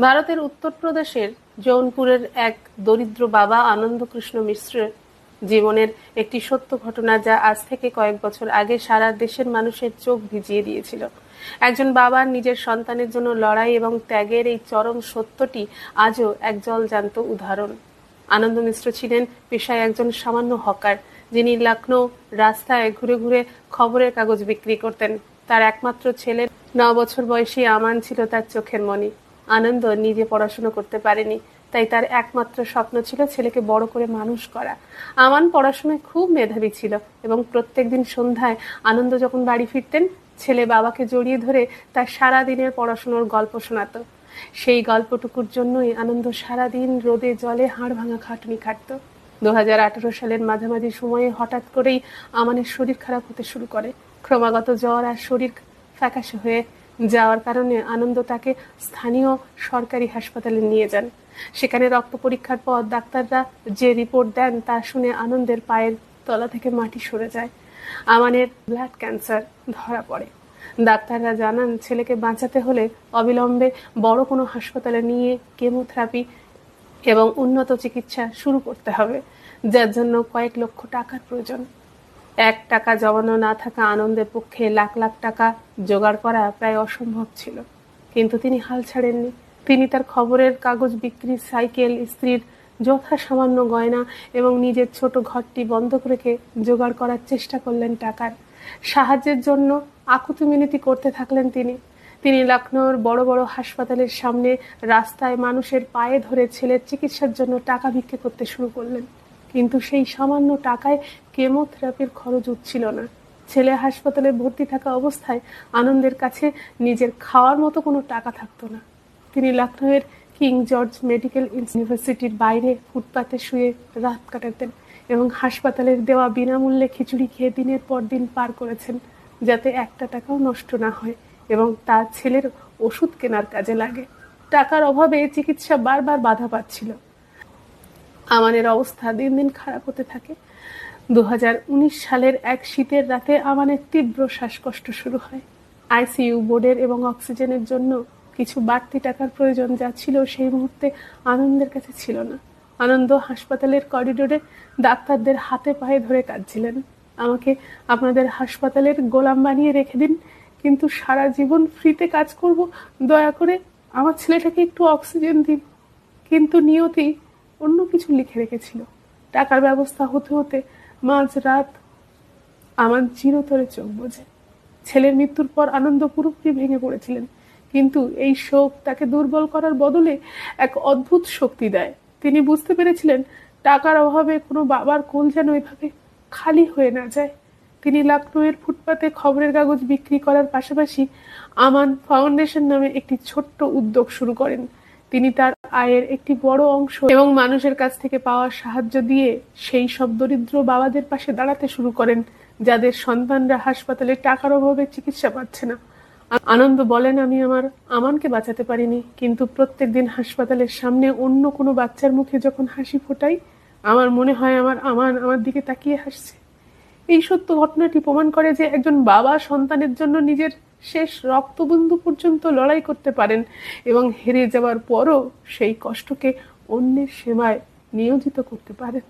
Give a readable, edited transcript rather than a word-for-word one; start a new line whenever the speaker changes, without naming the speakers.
ভারতের উত্তরপ্রদেশের জৌনপুরের এক দরিদ্র বাবা আনন্দকৃষ্ণ মিশ্রের জীবনের একটি সত্য ঘটনা, যা আজ থেকে কয়েক বছর আগে সারা দেশের মানুষের চোখ ভিজিয়ে দিয়েছিল। একজন বাবার নিজের সন্তানের জন্য লড়াই এবং ত্যাগের এই চরম সত্যটি আজও এক জলজান্ত উদাহরণ। আনন্দ মিশ্র ছিলেন পেশায় একজন সামান্য হকার, যিনি লখনৌ রাস্তায় ঘুরে ঘুরে খবরের কাগজ বিক্রি করতেন। তার একমাত্র ছেলে 9 বছর বয়সী আমান ছিল তার চোখের মণি। আনন্দ নিজে পড়াশোনা করতে পারেনি, তাই তার একমাত্র স্বপ্ন ছিল ছেলেকে বড় করে মানুষ করা। আমান পড়াশোনায় খুব মেধাবী ছিল এবং প্রত্যেকদিন সন্ধ্যায় আনন্দ যখন বাড়ি ফিরতেন, ছেলে বাবাকে জড়িয়ে ধরে তার সারা দিনের পড়াশোনার গল্প শোনাতো। সেই গল্পটুকুর জন্যই আনন্দ সারাদিন রোদে জলে হাড় ভাঙা খাটুনি খাটত। 2018 সালের মাঝামাঝি সময়ে হঠাৎ করেই আমানের শরীর খারাপ হতে শুরু করে। ক্রমাগত জ্বর আর শরীর ফ্যাকাশে হয়ে যাওয়ার কারণে আনন্দ তাকে স্থানীয় সরকারি হাসপাতালে নিয়ে যান। সেখানে রক্ত পরীক্ষার পর ডাক্তাররা যে রিপোর্ট দেন তা শুনে আনন্দের পায়ের তলা থেকে মাটি সরে যায়। আমানের ব্লাড ক্যান্সার ধরা পড়ে। ডাক্তাররা জানান ছেলেকে বাঁচাতে হলে অবিলম্বে বড় কোনো হাসপাতালে নিয়ে কেমোথেরাপি এবং উন্নত চিকিৎসা শুরু করতে হবে, যার জন্য কয়েক লক্ষ টাকার প্রয়োজন। 1 টাকা জমানো না থাকা আনন্দের পক্ষে লাখ লাখ টাকা জোগাড় করা প্রায় অসম্ভব ছিল, কিন্তু তিনি হাল ছাড়েননি। তিনি তার খবরের কাগজ বিক্রি, সাইকেল, স্ত্রীর যথাসামান্য গয়না এবং নিজের ছোট ঘরটি বন্ধক রেখে জোগাড় করার চেষ্টা করলেন টাকার। সাহায্যের জন্য আকুতি মিনতি করতে থাকলেন তিনি লখনৌর বড় বড় হাসপাতালের সামনে রাস্তায় মানুষের পায়ে ধরে ছেলের চিকিৎসার জন্য টাকা ভিক্ষে করতে শুরু করলেন, কিন্তু সেই সামান্য টাকায় কেমোথেরাপির খরচ উঠছিল না। ছেলে হাসপাতালে ভর্তি থাকা অবস্থায় আনন্দের কাছে নিজের খাওয়ার মতো কোনো টাকা থাকতো না। তিনি লখনৌয়ের কিং জর্জ মেডিকেল ইউনিভার্সিটির বাইরে ফুটপাতে শুয়ে রাত কাটাতেন এবং হাসপাতালের দেওয়া বিনামূল্যে খিচুড়ি খেয়ে দিনের পর দিন পার করেছেন, যাতে 1 টাকাও নষ্ট না হয় এবং তার ছেলের ওষুধ কেনার কাজে লাগে। টাকার অভাবে চিকিৎসা বারবার বাধা পাচ্ছিল। আমানের অবস্থা দিন দিন খারাপ হতে থাকে। 2019 সালের এক শীতের রাতে আমানের তীব্র শ্বাসকষ্ট শুরু হয়। আইসিইউ, বোর্ডের এবং অক্সিজেনের জন্য কিছু বাড়তি টাকার প্রয়োজন, যা ছিল সেই মুহূর্তে আনন্দের কাছে ছিল না। আনন্দ হাসপাতালের করিডোরে ডাক্তারদের হাতে পায়ে ধরে কাঁদছিলেন। আমাকে আপনাদের হাসপাতালের গোলাম বানিয়ে রেখে দিন, কিন্তু সারা জীবন ফ্রিতে কাজ করব, দয়া করে আমার ছেলেটাকে একটু অক্সিজেন দিন। কিন্তু নিয়তি অন্য কিছু লিখে রেখেছিল। টাকার ব্যবস্থা হতে হতে মাঝরাত আমার চিরতরে চোখ বোঝে। ছেলের মৃত্যুর পর আনন্দ পুরোপুরি ভেঙে পড়েছিলেন, কিন্তু এই শোক তাকে দুর্বল করার বদলে এক অদ্ভুত শক্তি দেয়। তিনি বুঝতে পেরেছিলেন টাকার অভাবে কোনো বাবার কোল যেন এভাবে খালি হয়ে না যায়। তিনি লখনৌয়ের ফুটপাতে খবরের কাগজ বিক্রি করার পাশাপাশি আমান ফাউন্ডেশন নামে একটি ছোট্ট উদ্যোগ শুরু করেন। তিনি তার আয়ের একটি বড় অংশ এবং মানুষের কাছ থেকে পাওয়া সাহায্য দিয়ে সেই সব দরিদ্র বাবাদের পাশে দাঁড়াতে শুরু করেন, যাদের সন্তানরা হাসপাতালে টাকার অভাবে চিকিৎসা পাচ্ছে না। আনন্দ বলেন, আমি আমার আমানকে বাঁচাতে পারিনি, কিন্তু প্রত্যেকদিন হাসপাতালের সামনে অন্য কোনো বাচ্চার মুখে যখন হাসি ফোটাই, আমার মনে হয় আমার আমান আমার দিকে তাকিয়ে হাসছে। এই সত্য ঘটনাটি প্রমাণ করে যে একজন বাবা সন্তানের জন্য নিজের শেষ রক্তবিন্দু পর্যন্ত লড়াই করতে পারেন এবং হেরে যাওয়ার পরও সেই কষ্টকে অন্যের সেবায় নিয়োজিত করতে পারেন।